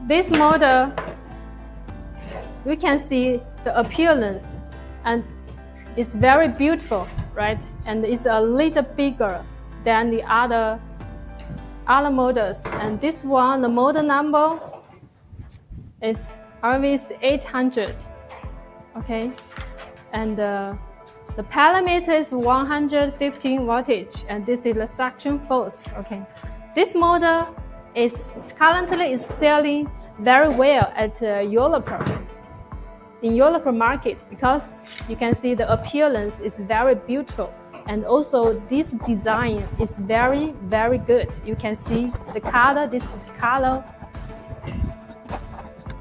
this model, we can see the appearance, and it's very beautiful, right? And it's a little bigger than the other models. And this one, the model number is RVC800, okay? And the parameter is 115 voltage, and this is the suction force, okay? This model is currently selling very well at Europe, in Europe market, because you can see the appearance is very beautiful, and also this design is very, very good. You can see the color,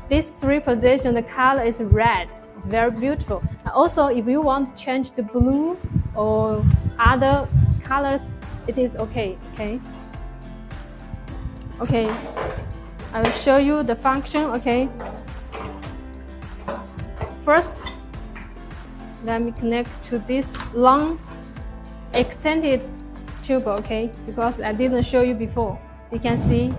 this three position, the color is red. It's very beautiful. And also, if you want to change the blue or other colors, it is okay. Okay, I will show you the function. Okay, first, let me connect to this long extended tube. Okay, because I didn't show you before. You can see,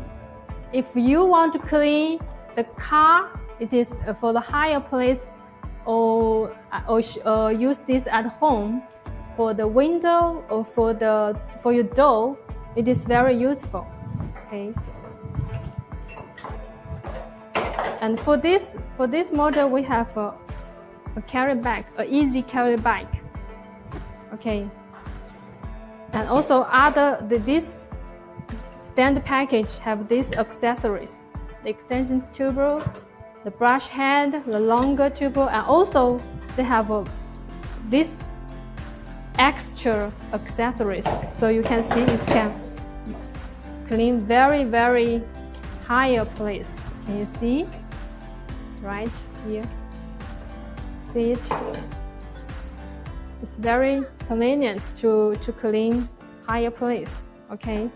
if you want to clean the car, it is for the higher place, or use this at home for the window or for your door. It is very useful. Okay. And for this model, we have a carry bag, an easy carry bag. Okay. And also this standard package have these accessories: the extension tube, the brush head, the longer tube, and also they have this extra accessories. So you can see it can clean very, very higher place. Can you see? Right here. See it? It's very convenient to clean higher place. Okay.